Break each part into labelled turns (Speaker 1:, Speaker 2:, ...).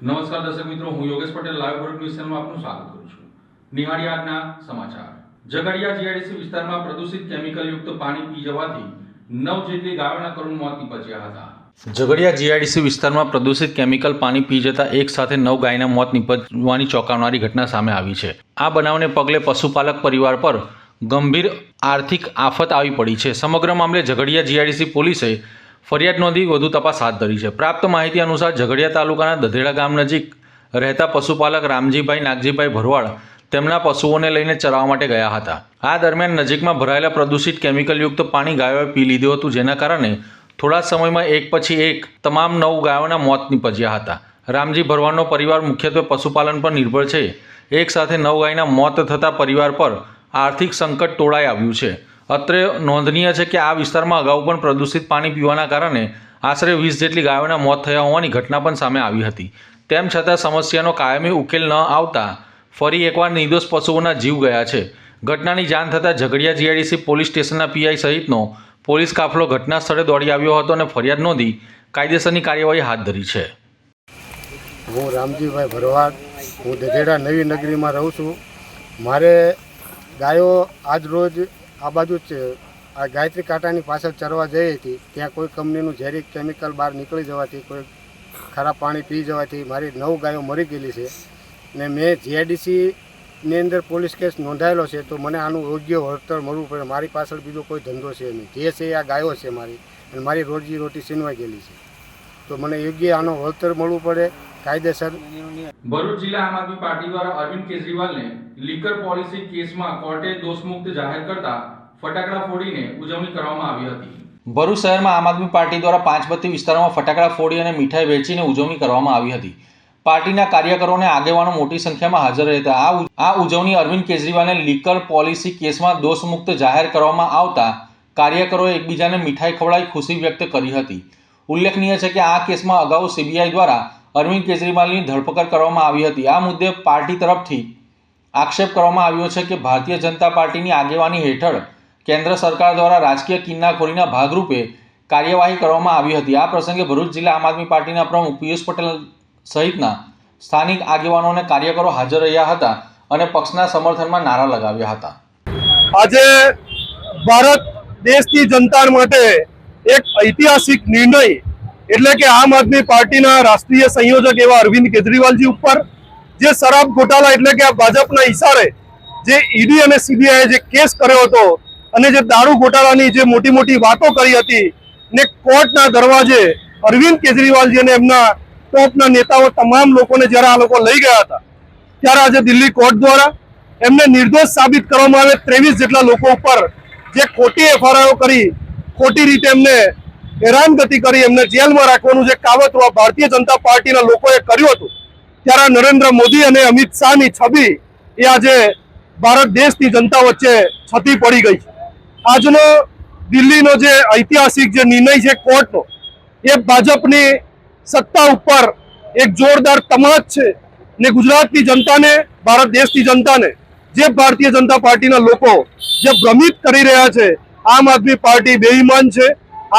Speaker 1: નમસ્કાર દર્શક મિત્રો, હું યોગેશ પટેલ લાઈવ ભરૂચ ન્યૂઝ ચેનલમાં આપનું સ્વાગત કરું છું. નિહાળી આજના સમાચાર. ઝઘડિયા જીઆઈડીસી વિસ્તારમાં પ્રદૂષિત કેમિકલયુક્ત પાણી પી જવાથી 9 જેટલી ગાયોના કરુણ મોત નીપજ્યા હતા. ઝઘડિયા જીઆઈડીસી વિસ્તારમાં પ્રદૂષિત કેમિકલ પાણી પી જતા એક સાથે 9 ગાયના મોત નીપજવાની ચોંકાવનારી ઘટના સામે આવી છે. આ બનાવને પગલે પશુપાલક પરિવાર પર ગંભીર આર્થિક આફત આવી પડી છે. સમગ્ર મામલે ઝઘડિયા જીઆઈડીસી પોલીસે ફરિયાદ નોંધી વધુ તપાસ હાથ ધરી છે. પ્રાપ્ત માહિતી અનુસાર ઝઘડિયા તાલુકાના દધેડા ગામ નજીક રહેતા પશુપાલક રામજીભાઈ નાગજીભાઈ ભરવાડ તેમના પશુઓને લઈને ચરાવવા માટે ગયા હતા. આ દરમિયાન નજીકમાં ભરાયેલા પ્રદૂષિત કેમિકલયુક્ત પાણી ગાયોએ પી લીધું હતું, જેના કારણે થોડા સમયમાં એક પછી એક તમામ 9 ગાયોના મોત નીપજ્યા હતા. રામજી ભરવાડનો પરિવાર મુખ્યત્વે પશુપાલન પર નિર્ભર છે. એક સાથે 9 ગાયના મોત થતાં પરિવાર પર આર્થિક સંકટ તોળાઈ આવ્યું છે. અત્રે નોંધનીય છે કે આ વિસ્તારમાં અગાઉ પણ પ્રદૂષિત પાણી પીવાના કારણે આશરે 20 જેટલી ગાયોના મોત થયા હોવાની ઘટના પણ સામે આવી હતી. તેમ છતાં સમસ્યાનો કાયમી ઉકેલ ન આવતા ફરી એકવાર નિર્દોષ પશુઓના જીવ ગયા છે. ઘટનાની જાણ થતાં ઝઘડિયા જીઆઈડીસી પોલીસ સ્ટેશનના પીઆઈ સહિતનો પોલીસ કાફલો ઘટના સ્થળે દોડી આવ્યો હતો અને ફરિયાદ નોંધી કાયદેસરની કાર્યવાહી હાથ ધરી છે.
Speaker 2: હું રામજીભાઈ ભરવાડ, હું દધેડા નવી નગરીમાં રહું છું. મારે ગાયો આજ રોજ આ બાજુ જ આ ગાયત્રી કાંટાની પાછળ ચરવા જઈ હતી. ત્યાં કોઈ કંપનીનું ઝેરી કેમિકલ બહાર નીકળી જવાથી, કોઈ ખરાબ પાણી પી જવાથી મારી 9 ગાયો મરી ગયેલી છે. ને મેં જીઆઈડીસીની અંદર પોલીસ કેસ નોંધાયેલો છે. તો મને આનું યોગ્ય વળતર મળવું પડે. મારી પાછળ બીજો કોઈ ધંધો છે નહીં. જે છે આ ગાયો છે મારી, અને મારી રોજી રોટી છીનવાઈ ગયેલી છે. તો મને યોગ્ય આનો વળતર મળવું પડે કાયદેસર.
Speaker 1: ભરૂચ જિલ્લા આમ આદમી પાર્ટી દ્વારા અરવિંદ કેજરીવાલને લીકર પોલિસી કેસમાં કોર્ટે દોષમુક્ત જાહેર કરતા ફટાકડા ફોડીને ઉજવણી કરવામાં આવી હતી. ભરૂચ શહેરમાં આમ આદમી પાર્ટી દ્વારા પાંચબત્તી વિસ્તારમાં ફટાકડા ફોડી અને મીઠાઈ વેચીને ઉજવણી કરવામાં આવી હતી. પાર્ટીના કાર્યકરો અને આગેવાનો મોટી સંખ્યામાં હાજર હતા. આ ઉજવણી અરવિંદ કેજરીવાલને લીકર પોલિસી કેસમાં દોષમુક્ત જાહેર કરવામાં આવતા કાર્યકરોએ એકબીજાને મીઠાઈ ખવડાવી ખુશી વ્યક્ત કરી હતી. ઉલ્લેખનીય છે કે આ કેસમાં અગાઉ સીબીઆઈ દ્વારા અરવિંદ કેજરીવાલની ધરપકડ કરવામાં આવી હતી. આ મુદ્દે પાર્ટી તરફથી આક્ષેપ કરવામાં આવ્યો છે કે ભારતીય જનતા પાર્ટીની આગેવાની હેઠળ કેન્દ્ર સરકાર દ્વારા રાજકીય કિન્નાખોરીના ભાગરૂપે કાર્યવાહી કરવામાં આવી હતી. આ પ્રસંગે ભરૂચ જિલ્લા આમ આદમી પાર્ટીના પ્રમુખ પિયુષ પટેલ સહિતના સ્થાનિક આગેવાનો અને કાર્યકરો હાજર રહ્યા હતા અને પક્ષના સમર્થનમાં નારા લગાવ્યા હતા.
Speaker 3: આજે ભારત દેશની જનતા માટે એક ઐતિહાસિક નિર્ણય એટલે કે આમ આદમી પાર્ટીના રાષ્ટ્રીય સંયોજક એવા અરવિંદ કેજરીવાલજી ઉપર જે શરાબ ઘોટાલા એટલે કે ભાજપના ઇશારે જે ઈડી અને સીબીઆઈએ જે કેસ કર્યો હતો અને જે દારૂ ઘોટાળાની જે મોટી મોટી વાતો કરી હતી ને કોર્ટના દરવાજે અરવિંદ કેજરીવાલજી અને એમના ટોપના નેતાઓ તમામ લોકોને જ્યારે આ લોકો લઈ ગયા હતા, ત્યારે આજે દિલ્હી કોર્ટ દ્વારા એમને નિર્દોષ સાબિત કરવામાં આવે 23 જેટલા લોકો ઉપર જે ખોટી એફઆઈઆર કરી ખોટી રીતે એમને હેરાનગતિ કરી એમને જેલમાં રાખવાનું જે કાવતરું ભારતીય જનતા પાર્ટીના લોકોએ કર્યું હતું, ત્યારે નરેન્દ્ર મોદી અને અમિત શાહની છબી એ આજે ભારત દેશની જનતા વચ્ચે છતી પડી ગઈ છે. આજનો દિલ્હીનો જે ઐતિહાસિક જે નિર્ણય છે કોર્ટનો, એ ભાજપની સત્તા ઉપર એક જોરદાર તમાચ છે ને ગુજરાતની જનતાને, ભારત દેશની જનતાને જે ભારતીય જનતા પાર્ટીના લોકો જે ભ્રમિત કરી રહ્યા છે, આમ આદમી પાર્ટી બેઈમાન છે,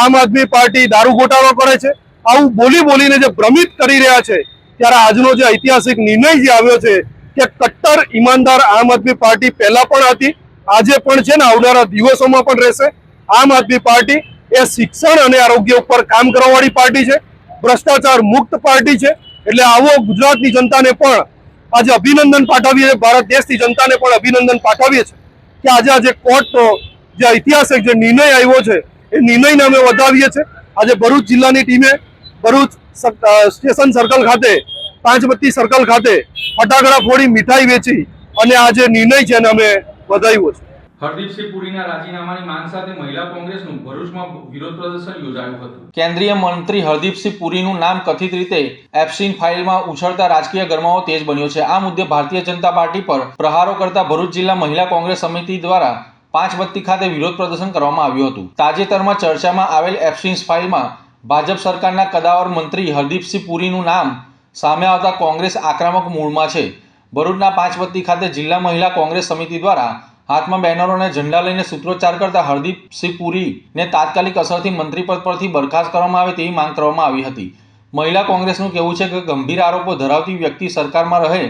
Speaker 3: આમ આદમી પાર્ટી દારૂ ઘોટાળો કરે છે, આવું બોલી બોલીને જે ભ્રમિત કરી રહ્યા છે, ત્યારે આજનો જે ઐતિહાસિક નિર્ણય જે આવ્યો છે કે કટ્ટર ઈમાનદાર આમ આદમી પાર્ટી પહેલા પણ હતી, આજે પણ છે ને આવનારા દિવસોમાં પણ રહેશે. આમ આદમી પાર્ટી એ શિક્ષણ અને આરોગ્ય ઉપર કામ કરવાવાળી પાર્ટી છે, ભ્રષ્ટાચાર મુક્ત પાર્ટી છે. એટલે આવો ગુજરાતની જનતાને પણ આજે અભિનંદન પાઠવીએ, ભારત દેશની જનતાને પણ અભિનંદન પાઠવીએ છીએ કે આજે આજે કોર્ટનો જે ઐતિહાસિક જે નિર્ણય આવ્યો છે એ નિર્ણયને અમે વધાવીએ છીએ. આજે ભરૂચ જિલ્લાની ટીમે ભરૂચ સ્ટેશન સર્કલ ખાતે, પાંચબત્તી સર્કલ ખાતે ફટાકડા ફોડી મીઠાઈ વેચી અને આ જે નિર્ણય છે એને અમે વધાવ્યો છે.
Speaker 1: હરદીપસિંહ પુરીના રાજીનામાની માંગ સાથે મહિલા કોંગ્રેસનું ભરૂચમાં વિરોધ પ્રદર્શન યોજાયું હતું. કેન્દ્રીય મંત્રી હરદીપસિંહ પુરીનું નામ કથિત રીતે એપ્સ્ટીન ફાઇલમાં ઉછળતા રાજકીય ગરમાવો તેજ બન્યો છે. આ મુદ્દે ભારતીય જનતા પાર્ટી પર પ્રહારો કરતા ભરૂચ જિલ્લા મહિલા કોંગ્રેસ સમિતિ દ્વારા પાંચબત્તી ખાતે વિરોધ પ્રદર્શન કરવામાં આવ્યું હતું. તાજેતરમાં ચર્ચામાં આવેલ એપ્સ્ટીન ફાઇલમાં ભાજપ સરકારના કદાવર મંત્રી હરદીપસિંહ પુરીનું નામ સામે આવતા કોંગ્રેસ આક્રમક મૂડમાં છે. ભરૂચના પાંચબત્તી ખાતે જિલ્લા મહિલા કોંગ્રેસ સમિતિ દ્વારા હાથમાં બેનરો અને ઝંડા લઈને સૂત્રોચ્ચાર કરતા હરદીપસિંહ પુરીને તાત્કાલિક અસરથી મંત્રી પદ પરથી બરખાસ્ત કરવામાં આવે તેવી માંગ કરવામાં આવી હતી. મહિલા કોંગ્રેસનું કહેવું છે કે ગંભીર આરોપો ધરાવતી વ્યક્તિ સરકારમાં રહે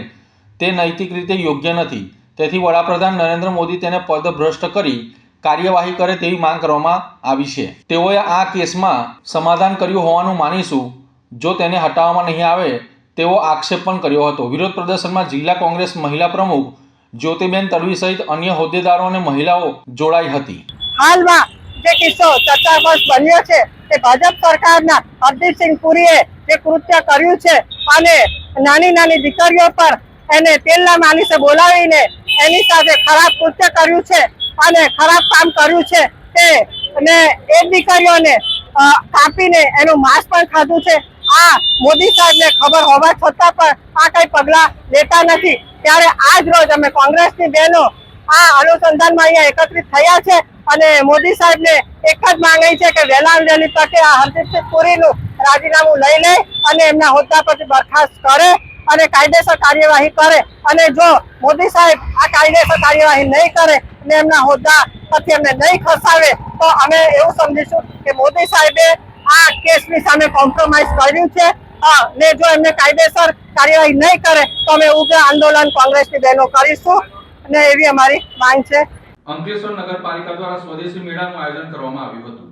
Speaker 1: તે નૈતિક રીતે યોગ્ય નથી, તેથી વડાપ્રધાન નરેન્દ્ર મોદી તેને પદભ્રષ્ટ કરી કાર્યવાહી કરે તેવી માંગ કરવામાં આવી છે. તેઓએ આ કેસમાં સમાધાન કર્યું હોવાનું માનીશું જો તેને હટાવવામાં નહીં આવે તેવો આક્ષેપ પણ કર્યો હતો. વિરોધ પ્રદર્શનમાં જિલ્લા કોંગ્રેસ મહિલા પ્રમુખ જ્યોતિબેન તડવી સહિત અન્ય હોદ્દેદારો અને મહિલાઓ જોડાઈ હતી.
Speaker 4: હાલમાં જે કિસ્સો ચર્ચાસ્પદ બન્યો છે તે ભાજપ સરકારના હરદીપસિંહ પુરીએ જે કૃત્ય કર્યું છે અને નાની નાની દીકરીઓ પર એને તેલના માલિશે બોલાવીને એની સાથે ખરાબ કૃત્ય કર્યું છે અને ખરાબ કામ કર્યું છે તે અને એ દીકરીઓને કાપીને એનું માંસ પણ ખાધું છે. આ મોદી સાહેબને ખબર હોવા છતાં પણ આ કઈ પગલા લેતા નથી. ત્યારે આજ રોજ અમે કોંગ્રેસની બહેનો આ અનુસંધાનમાં અહીંયા એકત્રિત થયા છે અને મોદી સાહેબને એક જ માંગણી છે કે વહેલા વહેલી તકે આ હરદીપસિંહ પુરીનું રાજીનામું લઈ લે અને એમના હોદ્દા પરથી બરખાસ્ત કરે અને કાયદેસર કાર્યવાહી કરે. અને જો મોદી સાહેબ આ કાયદેસર કાર્યવાહી નહીં કરે અને એમના હોદ્દા પરથી એમને નહીં ખસાવે તો અમે એવું સમજીશું કે મોદી સાહેબે આ કેસની સામે કોમ્પ્રોમાઇઝ કર્યું છે ને જો એમને કાયદેસર કાર્યવાહી નહીં કરે તો અમે ઉગ્ર આંદોલન કોંગ્રેસની બહેનો કરીશું અને એવી અમારી માંગ છે.
Speaker 1: અંકલેશ્વર નગરપાલિકા દ્વારા સ્વદેશી મેળાનું આયોજન કરવામાં આવ્યું હતું.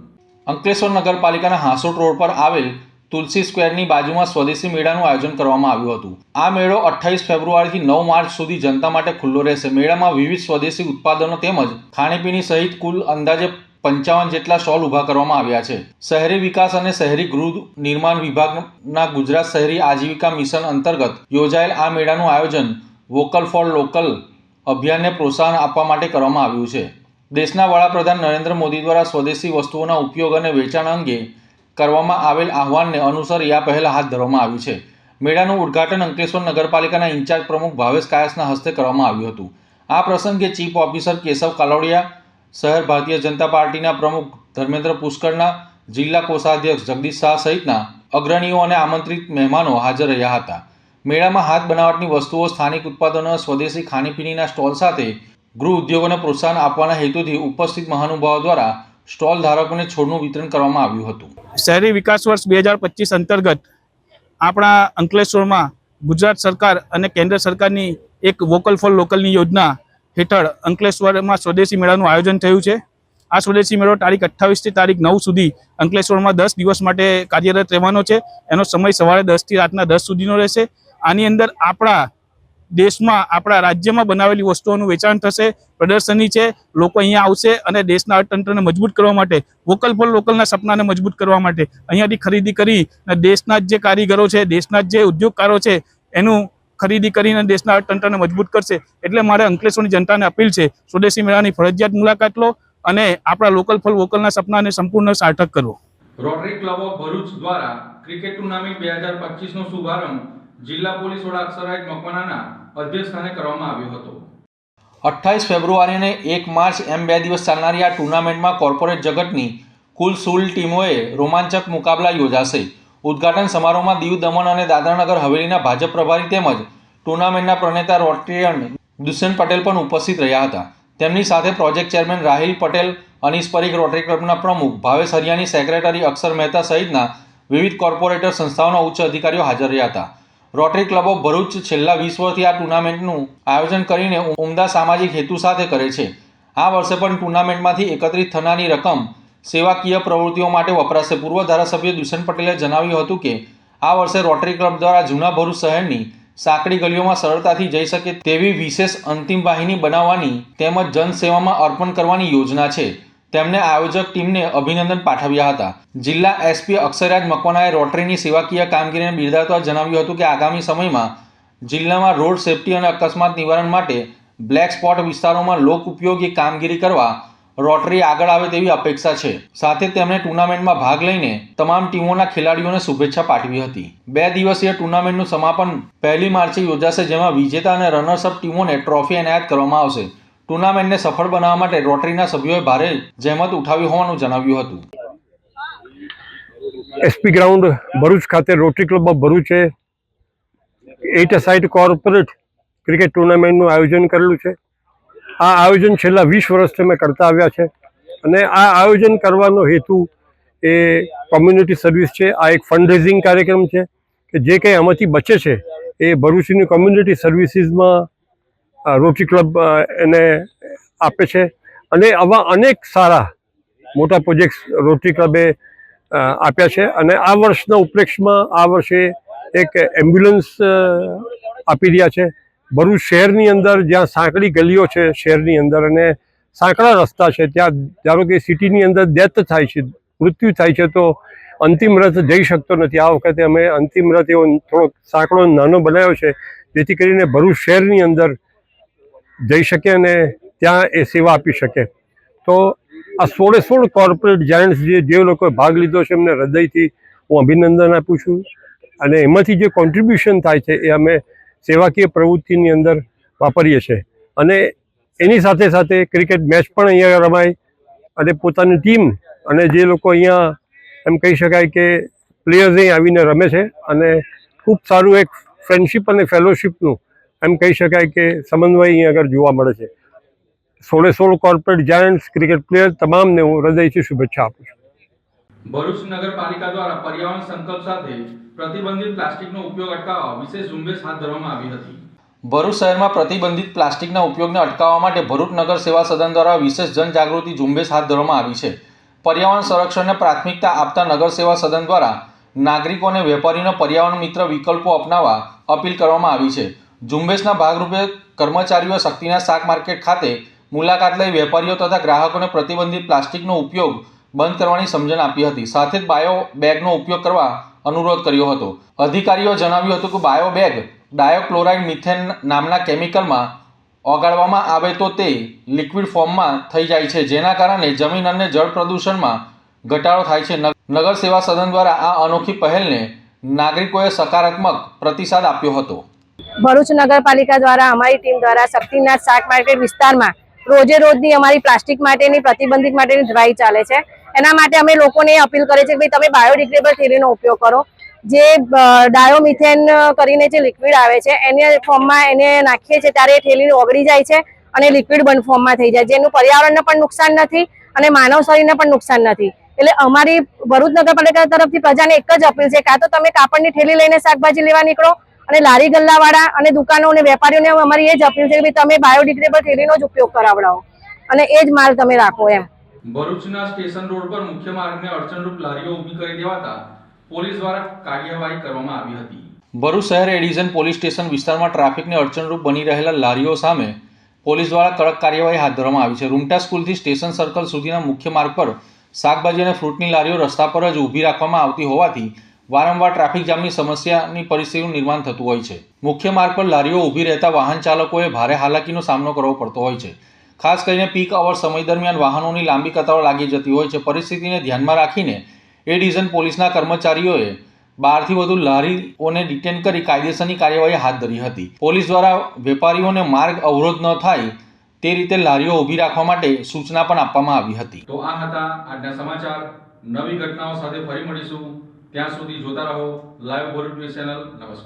Speaker 1: અંકલેશ્વર નગરપાલિકાના હાંસોટ રોડ પર આવેલ તુલસી સ્ક્વેરની બાજુમાં સ્વદેશી મેળાનું આયોજન કરવામાં આવ્યું હતું. આ મેળો 28 ફેબ્રુઆરીથી 9 માર્ચ સુધી જનતા માટે ખુલ્લો રહેશે. મેળામાં વિવિધ સ્વદેશી ઉત્પાદનો તેમજ ખાણીપીણી સહિત કુલ અંદાજે 55 જેટલા સ્ટોલ ઊભા કરવામાં આવ્યા છે. શહેરી વિકાસ અને શહેરી ગૃહ નિર્માણ વિભાગના ગુજરાત શહેરી આજીવિકા મિશન અંતર્ગત યોજાયેલ આ મેળાનું આયોજન વોકલ ફોર લોકલ અભિયાનને પ્રોત્સાહન આપવા માટે કરવામાં આવ્યું છે. દેશના વડાપ્રધાન નરેન્દ્ર મોદી દ્વારા સ્વદેશી વસ્તુઓના ઉપયોગ અને વેચાણ અંગે કરવામાં આવેલ આહવાનને અનુસરી આ પહેલ હાથ ધરવામાં આવી છે. મેળાનું ઉદ્ઘાટન અંકલેશ્વર નગરપાલિકાના ઇન્ચાર્જ પ્રમુખ ભાવેશ કાયસના હસ્તે કરવામાં આવ્યું હતું. આ પ્રસંગે ચીફ ઓફિસર કેશવ કાલોડિયા, શહેર ભારતીય જનતા પાર્ટીના પ્રમુખ ધર્મેન્દ્ર પુષ્કરના, જિલ્લા કોષાધ્યક્ષ જગદીશ શાહ સહિતના અગ્રણીઓ અને આમંત્રિત મહેમાનો હાજર રહ્યા હતા. મેળામાં હાથ બનાવટની વસ્તુઓ, સ્થાનિક ઉત્પાદનો, સ્વદેશી ખાણીપીણીના સ્ટોલ સાથે ગૃહ ઉદ્યોગોને પ્રોત્સાહન આપવાના હેતુથી ઉપસ્થિત મહાનુભાવો દ્વારા સ્ટોલ ધારકોને છોડનું વિતરણ કરવામાં આવ્યું હતું.
Speaker 5: શહેરી વિકાસ વર્ષ 2025 અંતર્ગત આપણા અંકલેશ્વરમાં ગુજરાત સરકાર અને કેન્દ્ર સરકારની એક વોકલ ફોર લોકલની યોજના હેઠળ અંકલેશ્વરમાં સ્વદેશી મેળાનું આયોજન થયું છે. આ સ્વદેશી મેળો તારીખ 28 થી તારીખ 9 સુધી અંકલેશ્વરમાં 10 દિવસ માટે કાર્યરત રહેવાનો છે. એનો સમય સવારે 10 થી રાતના 10 સુધીનો રહેશે. આની અંદર આપણા દેશમાં, આપણા રાજ્યમાં બનાવેલી વસ્તુઓનું વેચાણ થશે, પ્રદર્શની છે, લોકો અહીંયા આવશે અને દેશના અર્થતંત્રને મજબૂત કરવા માટે, વોકલ ફોર લોકલના સપનાને મજબૂત કરવા માટે અહીંયાથી ખરીદી કરી દેશના જે કારીગરો છે, દેશના જે ઉદ્યોગકારો છે એનું ખરીદી કરીને દેશના અર્થતંત્રને મજબૂત કરશે. એટલે મારે અંકલેશ્વરની જનતાને અપીલ છે, સ્વદેશી મેળાની ફરજિયાત મુલાકાત લો અને આપણા લોકલ ફોર વોકલના સપનાને સંપૂર્ણ સાર્થક કરો.
Speaker 1: રોટરી ક્લબ ઓફ ભરૂચ દ્વારા ક્રિકેટ ટુર્નામેન્ટ 2025 નો શુભારંભ જિલ્લા પોલીસ વડા અક્ષરાજ મકવાણાના અધ્યક્ષસ્થાને કરવામાં આવ્યો હતો. 28 ફેબ્રુઆરી અને 1 માર્ચ એમ 2 દિવસ ચાલનારી આ ટુર્નામેન્ટમાં કોર્પોરેટ જગતની કુલ 16 ટીમોએ રોમાંચક મુકાબલા યોજાશે. ઉદ્ઘાટન સમારોહમાં દીવ, દમણ અને દાદરાનગર હવેલીના ભાજપ પ્રભારી તેમજ ટુર્નામેન્ટના પ્રણેતા રોટરીયન દુષ્યંત પટેલ પણ ઉપસ્થિત રહ્યા હતા. તેમની સાથે project chairman Rahil Patel, Anis Parikh, Rotary ક્લબના પ્રમુખ ભાવેશ હરિયાણી, સેક્રેટરી અક્ષર મહેતા સહિતના વિવિધ કોર્પોરેટર સંસ્થાઓના ઉચ્ચ અધિકારીઓ હાજર રહ્યા હતા. રોટરી ક્લબ ઓફ ભરૂચ છેલ્લા 20 વર્ષથી આ ટુર્નામેન્ટનું આયોજન કરીને ઉમદા સામાજિક હેતુ સાથે કરે છે. આ વર્ષે પણ ટુર્નામેન્ટમાંથી એકત્રિત થનારી રકમ સેવાકીય પ્રવૃત્તિઓ માટે વપરાશે. પૂર્વ ધારાસભ્ય દુષ્યંત પટેલે જણાવ્યું હતું કે આ વર્ષે રોટરી ક્લબ દ્વારા જૂના ભરૂચ શહેરની સાંકડી ગલીઓમાં સરળતાથી જઈ શકે તેવી વિશેષ અંતિમ વાહિની બનાવવાની તેમજ જનસેવામાં અર્પણ કરવાની યોજના છે. તેમણે આયોજક ટીમને અભિનંદન પાઠવ્યા હતા. જિલ્લા એસપી અક્ષરાજ મકવાણાએ રોટરીની સેવાકીય કામગીરીને બિરદાવતા જણાવ્યું હતું કે આગામી સમયમાં જિલ્લામાં રોડ સેફટી અને અકસ્માત નિવારણ માટે બ્લેક સ્પોટ વિસ્તારોમાં લોક ઉપયોગી કામગીરી કરવા રોટરી આગળ આવે તેવી અપેક્ષા છે. સાથે તેમણે ટુર્નામેન્ટમાં ભાગ લઈને તમામ ટીમોના ખેલાડીઓને શુભેચ્છા પાઠવી હતી. 2 દિવસીય ટુર્નામેન્ટનું સમાપન 1 માર્ચે યોજાશે, જેમાં વિજેતા અને રનર્સઅપ ટીમોને ટ્રોફી એનાયત કરવામાં આવશે. ટુર્નામેન્ટને સફળ બનાવવા માટે રોટરીના સભ્યોએ ભારે જહેમત ઉઠાવી હોવાનું જણાવ્યું હતું.
Speaker 6: એસપી ગ્રાઉન્ડ ભરૂચ ખાતે રોટરી ક્લબ ઓફ ભરૂચે 8 સાઇડ કોર્પોરેટ ક્રિકેટ ટુર્નામેન્ટનું આયોજન કરેલું છે. આ આયોજન છેલ્લા 20 વર્ષથી અમે કરતા આવ્યા છે અને આ આયોજન કરવાનો હેતુ એ કોમ્યુનિટી સર્વિસ છે. આ એક ફંડ રેઝિંગ કાર્યક્રમ છે કે જે કંઈ આમાંથી બચે છે એ ભરૂચની કોમ્યુનિટી સર્વિસીસમાં રોટરી ક્લબ એને આપે છે. અને આવા અનેક સારા મોટા પ્રોજેક્ટ્સ રોટરી ક્લબે આપ્યા છે. અને આ વર્ષના ઉપલક્ષમાં આ વર્ષે એક એમ્બ્યુલન્સ આપી રહ્યા છે. ભરૂચ શહેરની અંદર જ્યાં સાંકડી ગલીઓ છે શહેરની અંદર અને સાંકડા રસ્તા છે, ત્યાં ધારો કે સિટીની અંદર ડેથ થાય છે, મૃત્યુ થાય છે, તો અંતિમ રથ જઈ શકતો નથી. આ વખતે અમે અંતિમ રથ એવો થોડોક સાંકડો નાનો બનાવ્યો છે જેથી કરીને ભરૂચ શહેરની અંદર જઈ શકે અને ત્યાં એ સેવા આપી શકે. તો આ 16 કોર્પોરેટ જાયન્ટ્સ જે લોકોએ ભાગ લીધો છે એમને હૃદયથી હું અભિનંદન આપું છું. અને એમાંથી જે કોન્ટ્રીબ્યુશન થાય છે એ અમે સેવાકીય પ્રવૃત્તિની અંદર વાપરીએ છીએ. અને એની સાથે સાથે ક્રિકેટ મેચ પણ અહીંયા રમાય અને પોતાની ટીમ અને જે લોકો અહીંયા એમ કહી શકાય કે પ્લેયર્સ અહીં આવીને રમે છે અને ખૂબ સારું એક ફ્રેન્ડશિપ અને ફેલોશિપનું એમ કહી શકાય કે સમન્વય અહીં આગળ જોવા મળે છે. 16 કોર્પોરેટ જાયન્ટ્સ ક્રિકેટ પ્લેયર તમામને હું હૃદયથી શુભેચ્છા આપું છું.
Speaker 1: ભરૂચ નગરપાલિકા દ્વારા પર્યાવરણ સંકલ્પ સાથે પ્રતિબંધિત પ્લાસ્ટિકનો ઉપયોગ અટકાવવા વિશેષ ઝુંબેશ હાથ ધરવામાં આવી હતી. ભરૂચ શહેરમાં પ્રતિબંધિત પ્લાસ્ટિકના ઉપયોગને અટકાવવા માટે ભરૂચ નગર સેવા સદન દ્વારા વિશેષ જનજાગૃતિ ઝુંબેશ હાથ ધરવામાં આવી છે. પર્યાવરણ સંરક્ષણને પ્રાથમિકતા આપતા નગર સેવા સદન દ્વારા નાગરિકો અને વેપારીઓને પર્યાવરણ મિત્ર વિકલ્પો અપનાવવા અપીલ કરવામાં આવી છે. ઝુંબેશના ભાગરૂપે કર્મચારીઓ શક્તિનાથ શાક માર્કેટ ખાતે મુલાકાત લઈ વેપારીઓ તથા ગ્રાહકોને પ્રતિબંધિત પ્લાસ્ટિકનો ઉપયોગ બંધ કરવાની સમજણ આપી હતી. સાથે જ બાયો બેગનો ઉપયોગ કરવા અનુરોધ કર્યો હતો. અધિકારીઓ જણાવ્યું હતું કે બાયો બેગ ડાયોક્લોરાઇડ મિથેન નામના કેમિકલમાં ઓગાળવામાં આવે તો તે લિક્વિડ ફોર્મમાં થઈ જાય છે, જેના કારણે જમીન અને જળ પ્રદૂષણમાં ઘટાડો થાય છે. નગર સેવા સદન દ્વારા આ અનોખી પહેલને નાગરિકોએ સકારાત્મક પ્રતિસાદ આપ્યો હતો.
Speaker 4: ભરૂચ નગરપાલિકા દ્વારા અમારી ટીમ દ્વારા શક્તિનાથ શાક માર્કેટ વિસ્તારમાં રોજની અમારી પ્લાસ્ટિક માટેની પ્રતિબંધિત માટેની ડ્રાઈવ ચાલે છે. એના માટે અમે લોકોને અપીલ કરે છે કે ભાઈ તમે બાયોડિગ્રેડેબલ થેલીનો ઉપયોગ કરો. જે ડાયોમિથેન કરીને જે લિક્વિડ આવે છે એને ફોર્મમાં એને નાખીએ છીએ ત્યારે એ થેલી ઓગળી જાય છે અને લિક્વિડ બંધ ફોર્મમાં થઈ જાય, જેનું પર્યાવરણને પણ નુકસાન નથી અને માનવ શરીરને પણ નુકસાન નથી. એટલે અમારી ભરૂચ નગરપાલિકા તરફથી પ્રજાને એક જ અપીલ છે, કાં તો તમે કાપડની થેલી લઈને શાકભાજી લેવા નીકળો અને લારી ગલ્લાવાળા અને દુકાનો અને વેપારીઓને અમારી એ જ અપીલ છે કે તમે બાયોડિગ્રેડેબલ થેલીનો જ ઉપયોગ કરાવડાવો અને એ જ માલ તમે રાખો એમ.
Speaker 1: ભરૂચના સ્ટેશન રોડ પર મુખ્ય માર્ગને અડચણરૂપ લારીઓ ઊભી કરી દેવાતા પોલીસ દ્વારા કાર્યવાહી કરવામાં આવી હતી. ભરૂચ શહેર એ ડિવિઝન પોલીસ સ્ટેશન વિસ્તારમાં ટ્રાફિકને અડચણરૂપ બની રહેલા લારીઓ સામે પોલીસ દ્વારા કડક કાર્યવાહી હાથ ધરવામાં આવી છે. રૂમટા સ્કૂલથી સ્ટેશન સર્કલ સુધીના મુખ્ય માર્ગ પર શાકભાજી અને ફ્રૂટની લારીઓ રસ્તા પર જ ઊભી રાખવામાં આવતી હોવાથી વારંવાર ટ્રાફિક જામની સમસ્યાની પરિસ્થિતિનું નિર્માણ થતું હોય છે. મુખ્ય માર્ગ પર લારીઓ ઊભી રહેતા વાહન ચાલકોએ ભારે હાલાકીનો સામનો કરવો પડતો હોય છે. ખાસ કરીને પીક અવર સમય દરમિયાન વાહનોની લાંબી કતારો લાગી જતી હોય છે. પરિસ્થિતિને ધ્યાનમાં રાખીને એ ડિવિઝન પોલીસના કર્મચારીઓએ 12થી વધુ લારીઓને ડિટેન કરી કાયદેસરની કાર્યવાહી હાથ ધરી હતી. પોલીસ દ્વારા વેપારીઓને માર્ગ અવરોધ ન થાય તે રીતે લારીઓ ઊભી રાખવા માટે સૂચના પણ આપવામાં આવી હતી. તો આ હતા આજના સમાચાર. નવી ઘટનાઓ સાથે ફરી મળીશું. ત્યાં સુધી જોતા રહો લાઈવ ભરૂચ ન્યૂઝ ચેનલ. નમસ્કાર.